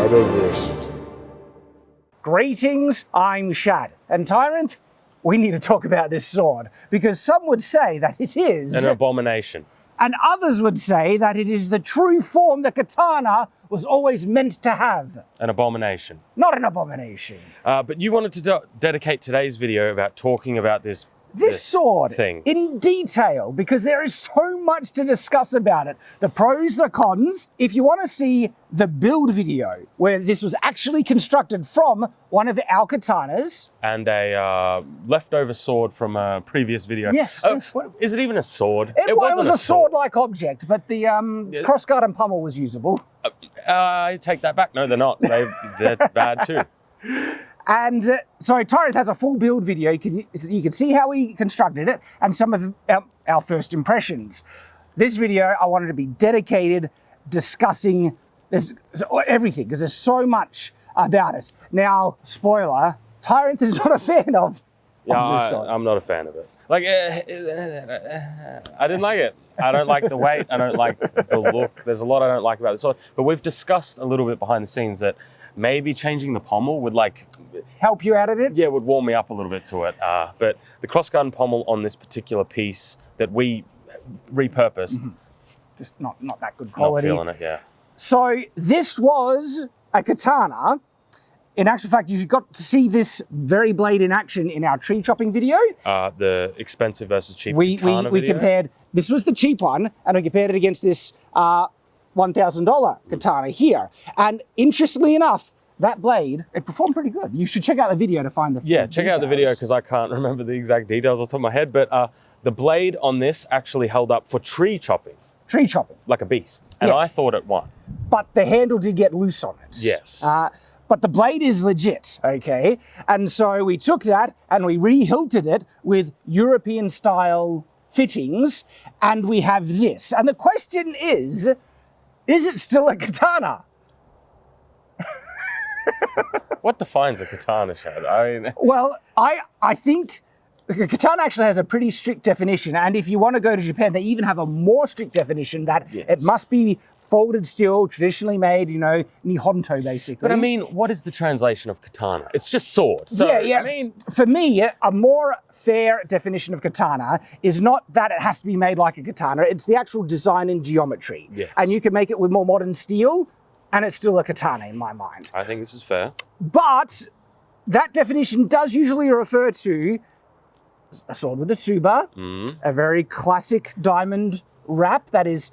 Shadowverse. Greetings, I'm Shad. And Tyrant, we need to talk about this sword, because some would say that it is an abomination. And others would say that it is the true form the katana was always meant to have. An abomination. Not an abomination. But you wanted to dedicate today's video about talking about this sword thing in detail, because there is so much to discuss about it. The pros, the cons. If you want to see the build video where this was actually constructed from one of our katanas. And a leftover sword from a previous video. Yes. Oh, yes. Is it even a sword? It was a sword-like object, but the crossguard and pommel was usable. I take that back. No, they're not. They're bad too. And so Tyrant has a full build video. You can see how we constructed it and some of our first impressions. This video, I wanted to be dedicated discussing everything, because there's so much about it. Now, spoiler, Tyrant is not a fan of this sword. I'm not a fan of it. Like, I didn't like it. I don't like the weight. I don't like the look. There's a lot I don't like about the sword. But we've discussed a little bit behind the scenes that maybe changing the pommel would help you out of it? Yeah, would warm me up a little bit to it. But the crossguard and pommel on this particular piece that we repurposed, just not that good quality. Not feeling it, yeah. So this was a katana. In actual fact, you got to see this very blade in action in our tree chopping video. The expensive versus cheap katana we compared, this was the cheap one, and we compared it against this $1,000 katana here. And interestingly enough, that blade, it performed pretty good. You should check out the video to find the check out the video, because I can't remember the exact details off the top of my head, but the blade on this actually held up for tree chopping. Tree chopping. Like a beast. And I thought it won. But the handle did get loose on it. Yes. But the blade is legit, okay? And so we took that and we re-hilted it with European style fittings, and we have this. And the question is it still a katana? What defines a katana, Shad? I mean... Well, I think the katana actually has a pretty strict definition, and if you want to go to Japan, they even have a more strict definition that it must be folded steel, traditionally made, Nihonto, basically. But I mean, what is the translation of katana? It's just sword. So, yeah. I mean... For me, a more fair definition of katana is not that it has to be made like a katana, it's the actual design and geometry. Yes. And you can make it with more modern steel, and it's still a katana in my mind. I think this is fair. But that definition does usually refer to a sword with a tsuba, a very classic diamond wrap that is...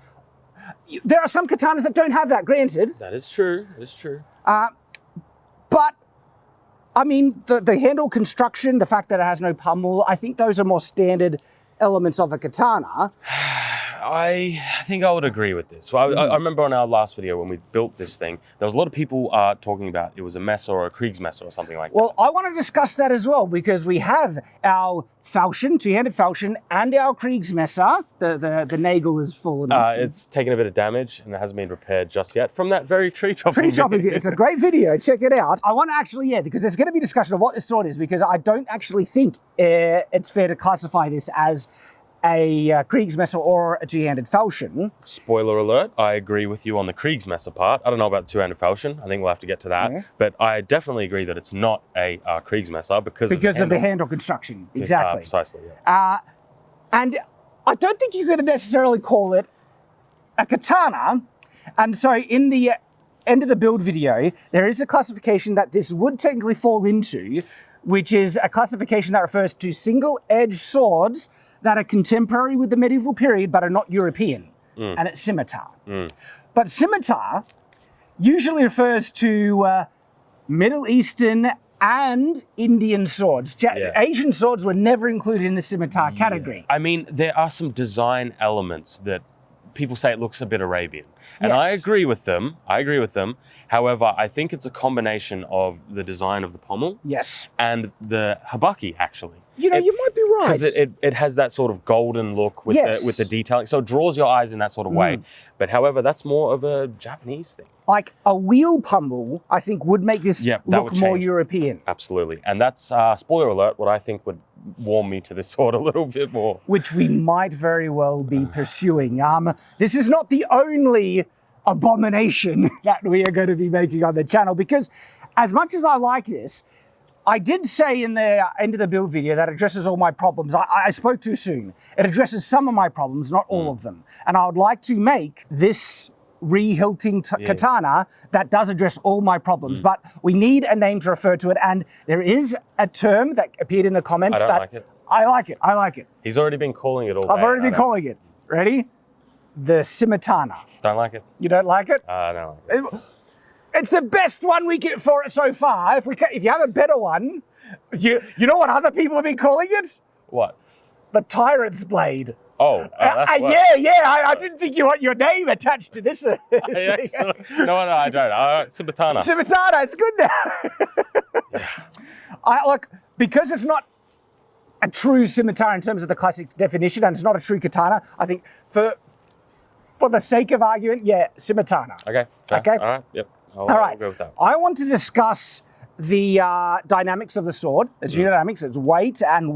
There are some katanas that don't have that, granted. That is true. That is true. But, I mean, the handle construction, the fact that it has no pommel, I think those are more standard elements of a katana. I think I would agree with this. Well, I remember on our last video when we built this thing, there was a lot of people talking about it was a Messer or a Kriegsmesser or something like that. Well, I want to discuss that as well, because we have our falchion, two-handed falchion, and our Kriegsmesser. The nagel is fallen off. It's taken a bit of damage and it hasn't been repaired just yet from that very tree chopping video. It's a great video. Check it out. I want to actually, because there's going to be discussion of what this sword is, because I don't actually think it's fair to classify this as a Kriegsmesser or a two-handed falchion. Spoiler alert, I agree with you on the Kriegsmesser part. I don't know about two-handed falchion. I think we'll have to get to that. Yeah. But I definitely agree that it's not a Kriegsmesser because of the handle construction. Exactly. Precisely, yeah. And I don't think you could necessarily call it a katana. And so in the end of the build video, there is a classification that this would technically fall into, which is a classification that refers to single-edged swords that are contemporary with the medieval period but are not European, and it's scimitar. But scimitar usually refers to Middle Eastern and Indian swords. Asian swords were never included in the scimitar category. I mean, there are some design elements that people say it looks a bit Arabian. And I agree with them. However, I think it's a combination of the design of the pommel and the habaki, actually. You might be right. Because it has that sort of golden look with the detailing. So it draws your eyes in that sort of way. But however, that's more of a Japanese thing. Like a wheel pommel, I think, would make this look more European. Absolutely. And that's, spoiler alert, what I think would warm me to this sword a little bit more. Which we might very well be pursuing. This is not the only abomination that we are going to be making on the channel. Because as much as I like this, I did say in the end of the build video that it addresses all my problems. I spoke too soon. It addresses some of my problems, not all of them. And I would like to make this re-hilting katana that does address all my problems. But we need a name to refer to it. And there is a term that appeared in the comments I don't like it. I like it. He's already been calling it all day. I've already been calling it. Ready? The Scimitana. Don't like it. You don't like it? No. It's the best one we get for it so far. If you have a better one, you know what other people have been calling it? What? The Tyrant's Blade. Oh, that's I didn't think you want your name attached to this. No, I don't. Scimitana. Scimitana, it's good now. Because it's not a true scimitar in terms of the classic definition, and it's not a true katana, I think for the sake of argument, Scimitana. Okay. Fair. Okay. All right. Yep. All right. I'll go with that. I want to discuss the dynamics of the sword. Its unit dynamics, its weight, and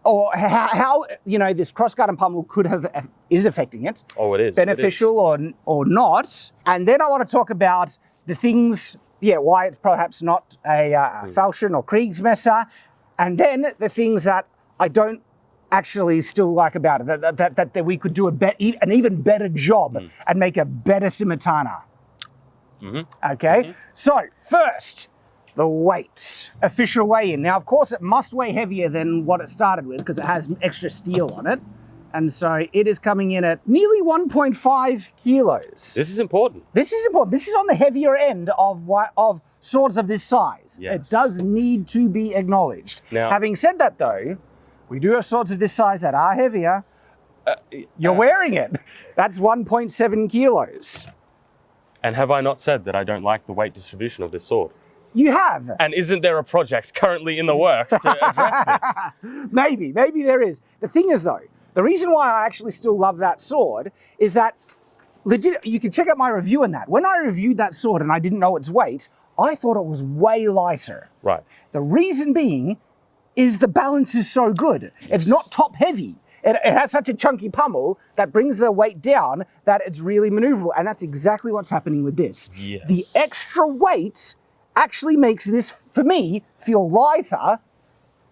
how this crossguard and pummel is affecting it. Oh, it is. Beneficial or not. And then I want to talk about the things, why it's perhaps not a falchion or Kriegsmesser. And then the things that I don't actually still like about it, that we could do an even better job and make a better Scimitana. Okay, so first, the weight. Official weigh-in. Now, of course, it must weigh heavier than what it started with because it has extra steel on it. And so it is coming in at nearly 1.5 kilos. This is important. This is important. This is on the heavier end of swords of this size. Yes. It does need to be acknowledged. Now, having said that, though, we do have swords of this size that are heavier. You're wearing it. That's 1.7 kilos. And have I not said that I don't like the weight distribution of this sword? You have. And isn't there a project currently in the works to address this? Maybe there is. The thing is, though, the reason why I actually still love that sword is that, legit, you can check out my review on that. When I reviewed that sword and I didn't know its weight, I thought it was way lighter. Right. The reason being is the balance is so good. It's not top heavy. It has such a chunky pummel that brings the weight down that it's really maneuverable. And that's exactly what's happening with this. Yes. The extra weight actually makes this, for me, feel lighter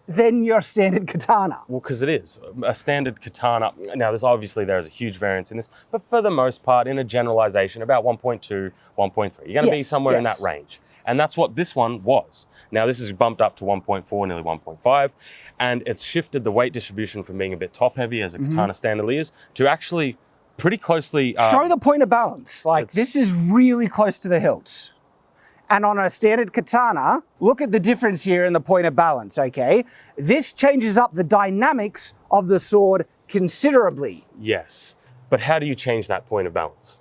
than your standard katana. Well, because it is. A standard katana, now there's a huge variance in this, but for the most part, in a generalization, about 1.2, 1.3. You're going to be somewhere in that range. And that's what this one was. Now this is bumped up to 1.4, nearly 1.5, and it's shifted the weight distribution from being a bit top heavy, as a katana standardly is, to actually pretty closely... show the point of balance. Like, this is really close to the hilt. And on a standard katana, look at the difference here in the point of balance, okay? This changes up the dynamics of the sword considerably. Yes, but how do you change that point of balance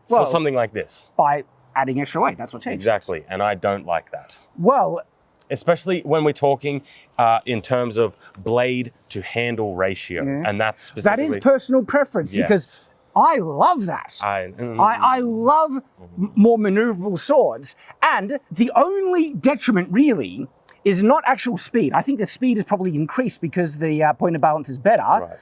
for something like this? By adding extra weight, that's what changes. Exactly, and I don't like that. Well... especially when we're talking in terms of blade to handle ratio, and that's specifically... That is personal preference, because I love that. I love more maneuverable swords, and the only detriment really is not actual speed. I think the speed is probably increased because the point of balance is better. Right.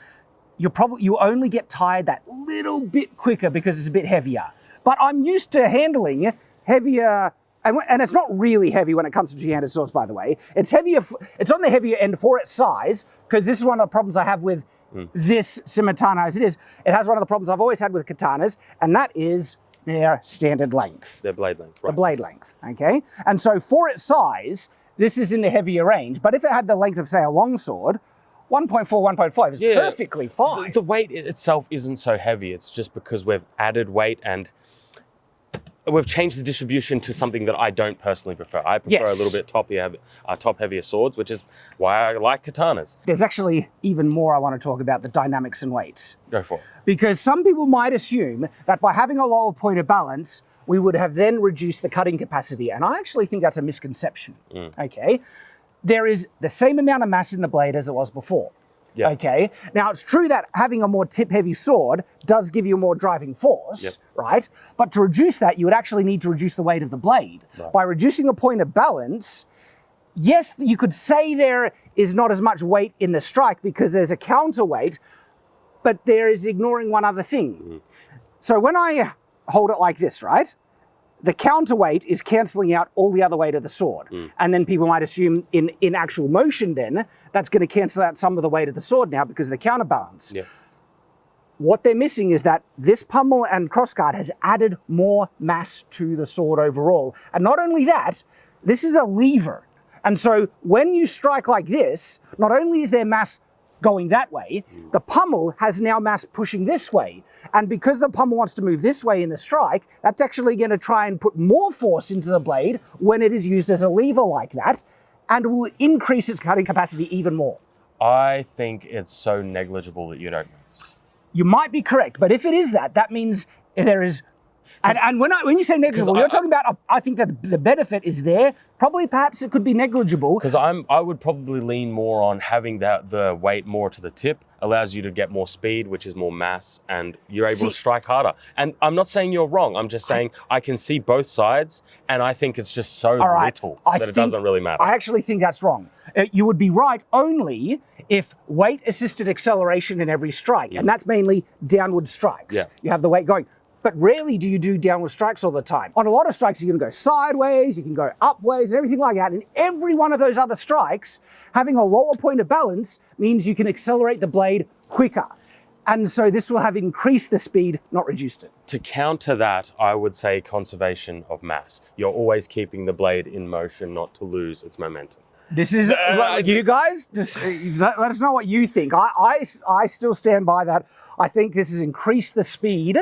You only get tired that little bit quicker because it's a bit heavier. But I'm used to handling heavier, and it's not really heavy when it comes to two-handed swords, by the way. It's heavier. It's on the heavier end for its size, because this is one of the problems I have with this Scimitana as it is. It has one of the problems I've always had with katanas, and that is their standard length. Their blade length, right. The blade length, okay? And so for its size, this is in the heavier range, but if it had the length of, say, a long sword, 1.4, 1.5 is perfectly fine. The weight itself isn't so heavy. It's just because we've added weight and we've changed the distribution to something that I don't personally prefer. I prefer a little bit top-heavier swords, which is why I like katanas. There's actually even more I want to talk about, the dynamics and weight. Go for it. Because some people might assume that by having a lower point of balance, we would have then reduced the cutting capacity. And I actually think that's a misconception, okay? There is the same amount of mass in the blade as it was before. Yep. Okay. Now, it's true that having a more tip-heavy sword does give you more driving force, right? But to reduce that, you would actually need to reduce the weight of the blade. Right. By reducing the point of balance, yes, you could say there is not as much weight in the strike because there's a counterweight, but there is ignoring one other thing. So when I hold it like this, right? The counterweight is cancelling out all the other weight of the sword. And then people might assume in actual motion then, that's going to cancel out some of the weight of the sword now because of the counterbalance. Yeah. What they're missing is that this pommel and crossguard has added more mass to the sword overall. And not only that, this is a lever. And so when you strike like this, not only is there mass going that way, the pommel has now mass pushing this way. And because the pommel wants to move this way in the strike, that's actually going to try and put more force into the blade when it is used as a lever like that, and will increase its cutting capacity even more. I think it's so negligible that you don't notice. You might be correct, but if it is that, that means there is... And when you say negligible, you're talking about, I think that the benefit is there. Probably, perhaps it could be negligible. Because I would probably lean more on having the weight more to the tip, allows you to get more speed, which is more mass, and you're able to strike harder. And I'm not saying you're wrong. I'm just saying I can see both sides, and I think it's just so little that it doesn't really matter. I actually think that's wrong. You would be right only if weight-assisted acceleration in every strike, and that's mainly downward strikes. Yeah. You have the weight going. But rarely do you do downward strikes all the time. On a lot of strikes, you can go sideways, you can go upways, and everything like that. And every one of those other strikes, having a lower point of balance means you can accelerate the blade quicker. And so this will have increased the speed, not reduced it. To counter that, I would say conservation of mass. You're always keeping the blade in motion, not to lose its momentum. This is, you guys, just let us know what you think. I still stand by that. I think this has increased the speed,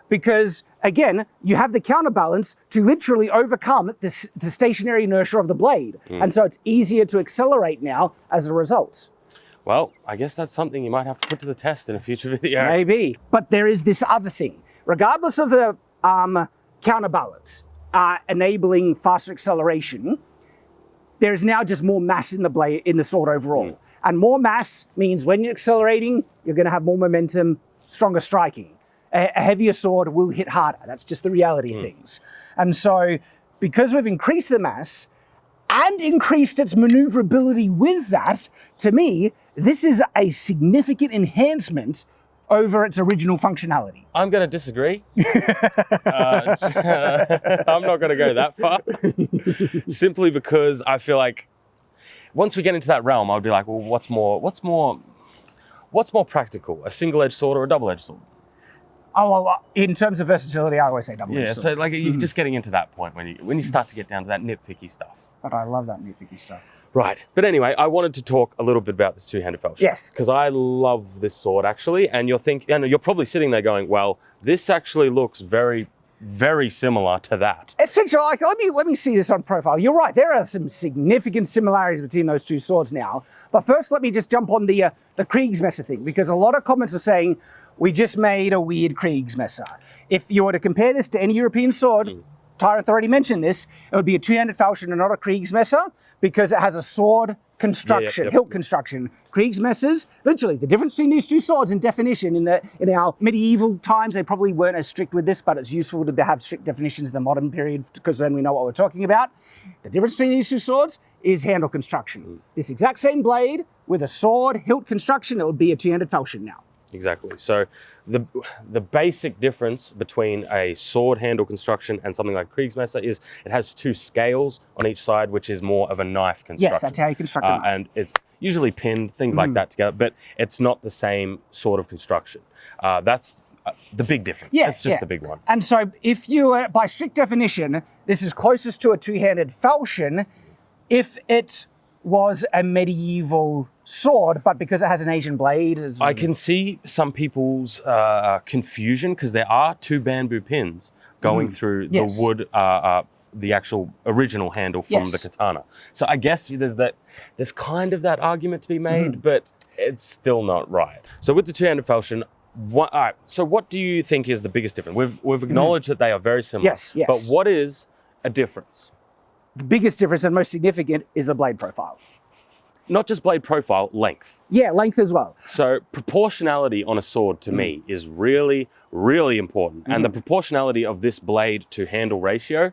because, again, you have the counterbalance to literally overcome the stationary inertia of the blade. And so it's easier to accelerate now as a result. Well, I guess that's something you might have to put to the test in a future video. Maybe. But there is this other thing. Regardless of the counterbalance enabling faster acceleration, there is now just more mass in the blade, in the sword overall. And more mass means when you're accelerating, you're going to have more momentum, stronger striking. A heavier sword will hit harder. That's just the reality of things. And so, because we've increased the mass and increased its maneuverability with that, to me, this is a significant enhancement over its original functionality. I'm going to disagree. I'm not going to go that far. Simply because I feel like once we get into that realm, I would be like, well, what's more practical? A single-edged sword or a double-edged sword? Oh, well, in terms of versatility, I always say double-edged sword. So like you're just getting into that point when you start to get down to that nitpicky stuff. But I love that nitpicky stuff. Right. But anyway, I wanted to talk a little bit about this two-handed falchion. Yes. Because I love this sword actually, and you're probably sitting there going, well, this actually looks very, very similar to that. Essentially, like, let me see this on profile. You're right, there are some significant similarities between those two swords now. But first, let me just jump on the Kriegsmesser thing, because a lot of comments are saying, we just made a weird Kriegsmesser. If you were to compare this to any European sword, Tyrant already mentioned this, it would be a two-handed falchion and not a Kriegsmesser, because it has a sword construction, hilt construction. Kriegsmessers, literally, the difference between these two swords in definition, in our medieval times, they probably weren't as strict with this, but it's useful to have strict definitions in the modern period, because then we know what we're talking about. The difference between these two swords is handle construction. This exact same blade with a sword, hilt construction, it would be a two-handed falchion now. Exactly. So the basic difference between a sword handle construction and something like Kriegsmesser is it has two scales on each side, which is more of a knife construction. Yes, that's how you construct a knife. And it's usually pinned, things like that together, but it's not the same sort of construction. That's the big difference. Yeah, it's just the big one. And so if you, by strict definition, this is closest to a two-handed falchion if it was a medieval sword, but because it has an Asian blade. I can see some people's confusion, because there are two bamboo pins going through the wood, the actual original handle from the katana. So I guess there's kind of that argument to be made, but it's still not right. So with the two-handed falchion, all right, so what do you think is the biggest difference? We've acknowledged that they are very similar. Yes, yes. But what is a difference? The biggest difference and most significant is the blade profile. Not just blade profile, length. Yeah, length as well. So proportionality on a sword to me is really, really important. And the proportionality of this blade to handle ratio,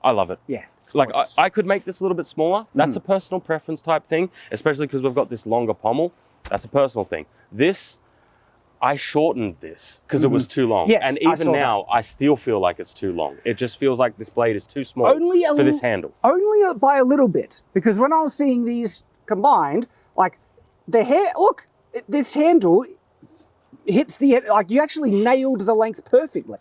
I love it. Yeah. Like I could make this a little bit smaller. That's a personal preference type thing, especially because we've got this longer pommel. That's a personal thing. This, I shortened this because it was too long. Yes, and I even saw now, I still feel like it's too long. It just feels like this blade is too small for this handle. Only by a little bit, because when I was seeing these combined, like the hair, look, this handle hits the, like you actually nailed the length perfectly.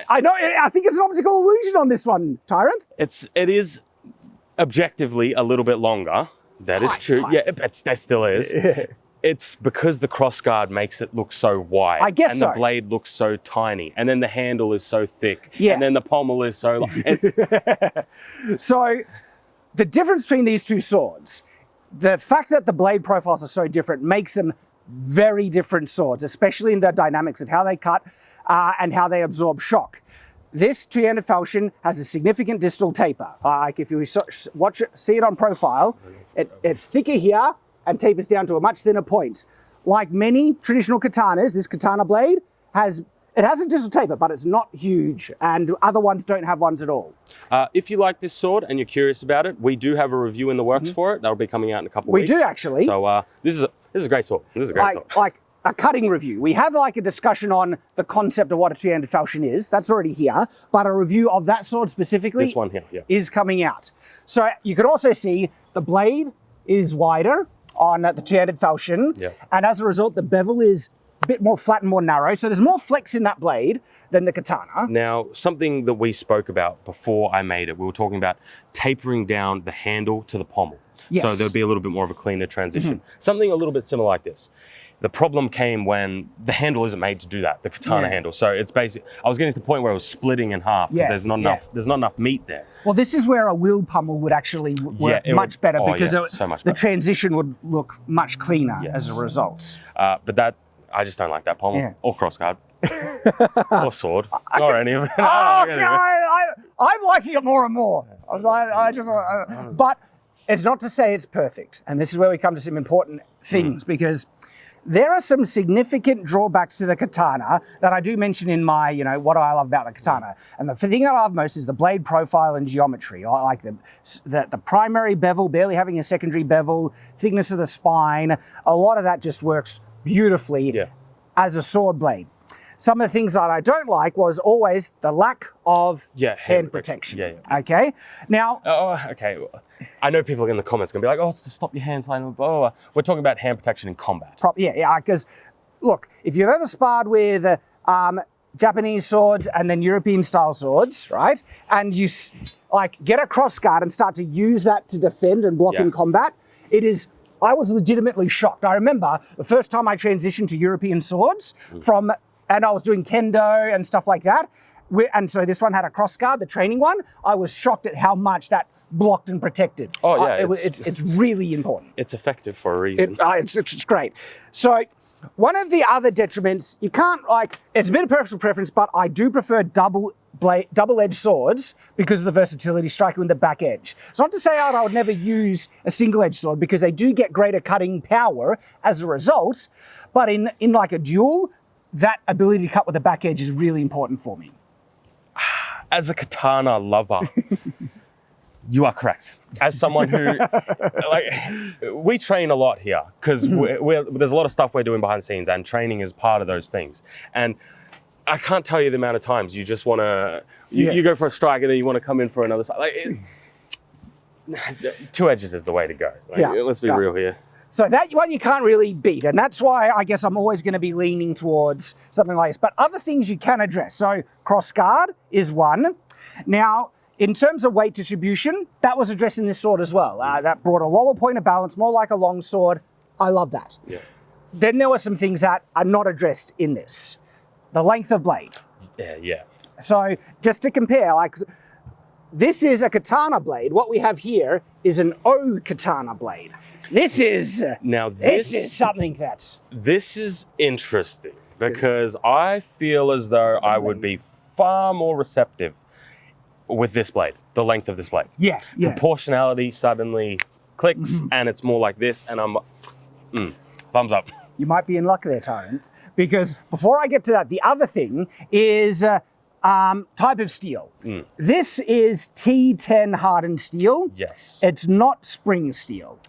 I know, I think it's an optical illusion on this one, Tyrant. It is objectively a little bit longer. That is true. Yeah, but that still is. It's because the crossguard makes it look so wide. I guess and so. the blade looks so tiny. And then the handle is so thick. Yeah. And then the pommel is so long. It's... So the difference between these two swords, the fact that the blade profiles are so different makes them very different swords, especially in the dynamics of how they cut and how they absorb shock. This two-handed falchion has a significant distal taper. Like if you see it on profile, it's thicker here and tapers down to a much thinner point. Like many traditional katanas, this katana blade has a distal taper, but it's not huge, and other ones don't have ones at all. If you like this sword and you're curious about it, we do have a review in the works for it. That'll be coming out in a couple of weeks. We do actually. So this is a great sword. This is a great sword. Like a cutting review. We have like a discussion on the concept of what a two-handed falchion is. That's already here, but a review of that sword specifically this one here, is coming out. So you can also see the blade is wider on the two-handed falchion, and as a result, the bevel is a bit more flat and more narrow. So there's more flex in that blade than the katana. Now, something that we spoke about before I made it, we were talking about tapering down the handle to the pommel. Yes. So there'd be a little bit more of a cleaner transition. Something a little bit similar like this. The problem came when the handle isn't made to do that, the katana handle. So it's basically, I was getting to the point where it was splitting in half because there's not enough meat there. Well, this is where a wheel pummel would actually work much better because so much the better. transition would look much cleaner as a result. But that, I just don't like that pommel or crossguard or sword or any of it. I'm liking it more and more. But it's not to say it's perfect. And this is where we come to some important things because there are some significant drawbacks to the katana that I do mention in my, what I love about the katana. And the thing that I love most is the blade profile and geometry. I like the primary bevel, barely having a secondary bevel, thickness of the spine. A lot of that just works beautifully as a sword blade. Some of the things that I don't like was always the lack of hand protection. Okay? Now... okay. I know people in the comments are going to be like, it's to stop your hands sliding. We're talking about hand protection in combat. Because, look, if you've ever sparred with Japanese swords and then European-style swords, right? And you, get a crossguard and start to use that to defend and block in combat, I was legitimately shocked. I remember the first time I transitioned to European swords and I was doing kendo and stuff like that. And so this one had a crossguard, the training one. I was shocked at how much that blocked and protected. It's really important. It's effective for a reason. It's great. So one of the other detriments, you can't it's a bit of personal preference, but I do prefer double-edged swords because of the versatility, striking with the back edge. It's not to say I would never use a single-edged sword because they do get greater cutting power as a result, but in like a duel, that ability to cut with the back edge is really important for me. As a katana lover, you are correct. As someone who, we train a lot here because there's a lot of stuff we're doing behind the scenes and training is part of those things. And I can't tell you the amount of times you just want to, you go for a strike and then you want to come in for another strike. Two edges is the way to go. Let's be real here. So that one you can't really beat, and that's why I guess I'm always going to be leaning towards something like this. But other things you can address. So crossguard is one. Now, in terms of weight distribution, that was addressed in this sword as well. That brought a lower point of balance, more like a long sword. I love that. Then there were some things that are not addressed in this. The length of blade. So just to compare, this is a katana blade. What we have here is an O katana blade. This is something that's... This is interesting because I feel as though I would be far more receptive with this blade, the length of this blade. Proportionality suddenly clicks and it's more like this and I'm, thumbs up. You might be in luck there, Tyrant, because before I get to that, the other thing is type of steel. This is T10 hardened steel. Yes. It's not spring steel.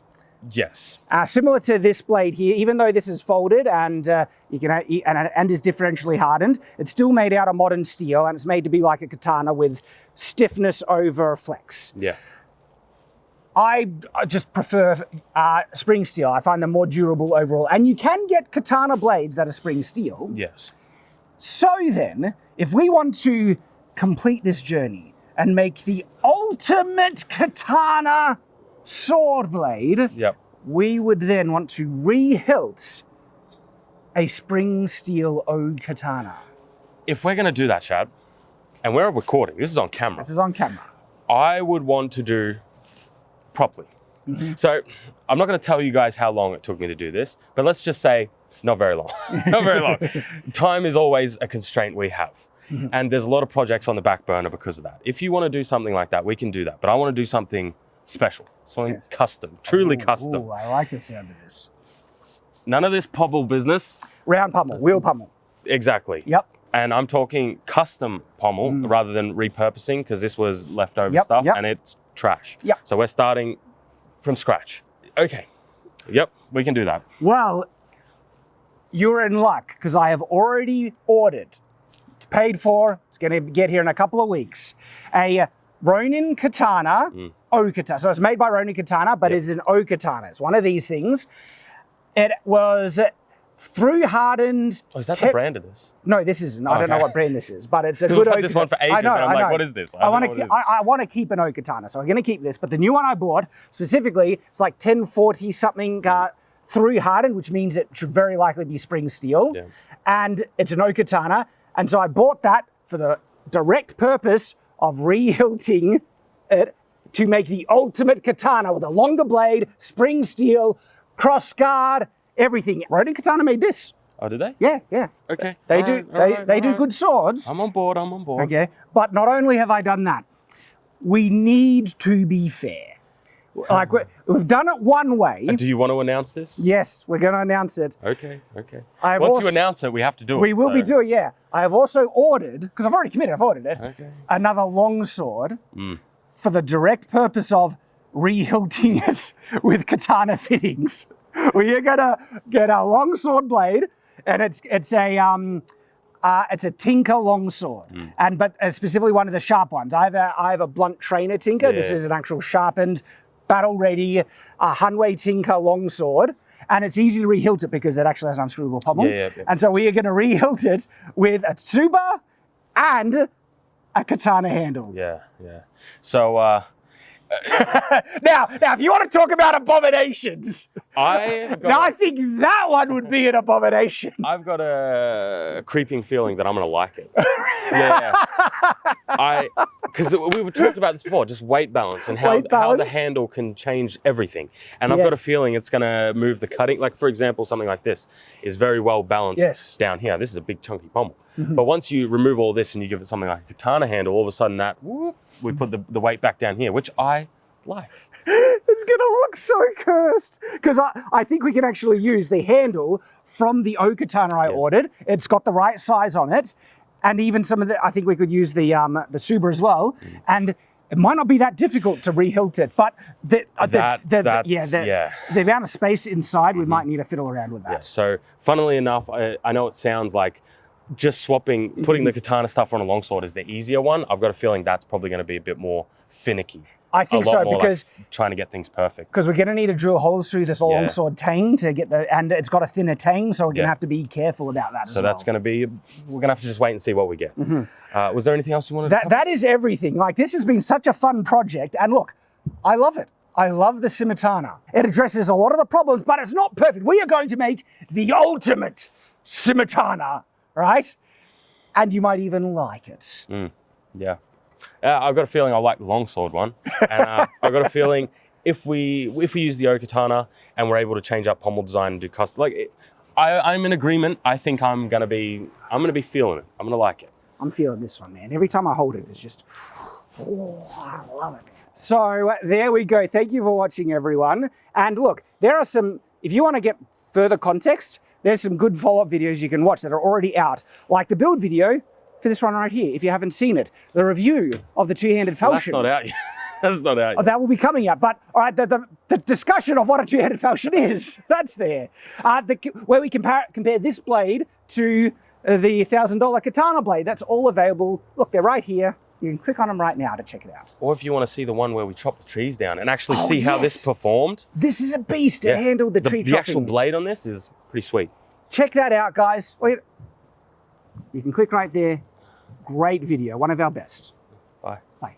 Yes. Similar to this blade here, even though this is folded and and is differentially hardened, it's still made out of modern steel, and it's made to be like a katana with stiffness over flex. Yeah. I just prefer spring steel. I find them more durable overall. And you can get katana blades that are spring steel. Yes. So then, if we want to complete this journey and make the ultimate katana sword blade, yep, we would then want to re-hilt a spring steel O katana. If we're going to do that, Chad, and we're recording, this is on camera. This is on camera. I would want to do properly. So I'm not going to tell you guys how long it took me to do this, but let's just say not very long. Not very long. Time is always a constraint we have. And there's a lot of projects on the back burner because of that. If you want to do something like that, we can do that. But I want to do something special, something custom, truly custom. Ooh, I like the sound of this. None of this pommel business. Round pommel, wheel pommel. Exactly. Yep. And I'm talking custom pommel rather than repurposing, because this was leftover stuff and it's trash. Yep. So we're starting from scratch. Okay. Yep, we can do that. Well, you're in luck, because I have already ordered, it's paid for, it's going to get here in a couple of weeks, a Ronin katana, O katana. So it's made by Ronin Katana, but it's an O katana. It's one of these things. It was through hardened. Oh, is that the brand of this? No, this isn't. I don't know what brand this is, but it's a good we've O had this one for ages, and I'm like, what is this? I want to keep an O katana, so I'm going to keep this. But the new one I bought, specifically, it's like 1040 something through hardened, which means it should very likely be spring steel. Yeah. And it's an O katana. And so I bought that for the direct purpose of re-hilting it to make the ultimate katana with a longer blade, spring steel, cross guard, everything. Ronin Katana made this. Oh, did they? Yeah, yeah. Okay. They do good swords. I'm on board, I'm on board. Okay. But not only have I done that, we need to be fair. Like, we've done it one way. Do you want to announce this? Yes, we're going to announce it. Okay, okay. Once you announce it, we have to do it. We will be doing it, yeah. I have also ordered, because I've already committed, I've ordered it, another long sword for the direct purpose of re-hilting it with katana fittings. We are going to get a long sword blade, and it's a tinker long sword, but specifically one of the sharp ones. I have a blunt trainer tinker. This is an actual sharpened, battle-ready Hanwei tinker long sword, and it's easy to re-hilt it because it actually has an unscrewable pommel. And so we are going to re-hilt it with a tsuba and a katana handle. Yeah, yeah. So now, if you want to talk about abominations, I think that one would be an abomination. I've got a creeping feeling that I'm going to like it. Because we talked about this before, just weight balance and how the handle can change everything. And I've got a feeling it's going to move the cutting. Like, for example, something like this is very well balanced down here. This is a big chunky pommel. But once you remove all this and you give it something like a katana handle, all of a sudden we put the weight back down here, which I like. It's going to look so cursed. Because I think we can actually use the handle from the O katana I ordered. It's got the right size on it. And even some of I think we could use the Suba as well. And it might not be that difficult to re-hilt it, but the amount of space inside, we might need to fiddle around with that. Yeah. So funnily enough, I know it sounds like just putting the katana stuff on a longsword is the easier one. I've got a feeling that's probably going to be a bit more finicky. I think so, because like trying to get things perfect. Because we're going to need to drill holes through this longsword tang to get and it's got a thinner tang, so we're going to have to be careful about that. So that's going to be, we're going to have to just wait and see what we get. Was there anything else you wanted to cover? That is everything. Like, this has been such a fun project, and look, I love it. I love the Scimitana. It addresses a lot of the problems, but it's not perfect. We are going to make the ultimate Scimitana, right? And you might even like it. Yeah. I've got a feeling I like the longsword one. And I've got a feeling if we use the O katana and we're able to change up pommel design and do custom, I'm in agreement. I think I'm gonna be feeling it. I'm gonna like it. I'm feeling this one, man. Every time I hold it, it's just, I love it. So there we go. Thank you for watching, everyone. And look, there are some, if you want to get further context, there's some good follow-up videos you can watch that are already out, like the build video for this one right here, if you haven't seen it. The review of the two-handed falchion. That's not out yet. That's not out yet. That will be coming out. But all right, the discussion of what a two-handed falchion is, that's there. Where we compare this blade to the $1,000 katana blade, that's all available. Look, they're right here. You can click on them right now to check it out. Or if you want to see the one where we chop the trees down and actually see how this performed. This is a beast. It handled the tree chopping. The actual blade on this is pretty sweet. Check that out, guys. Wait. You can click right there. Great video. One of our best. Bye. Bye.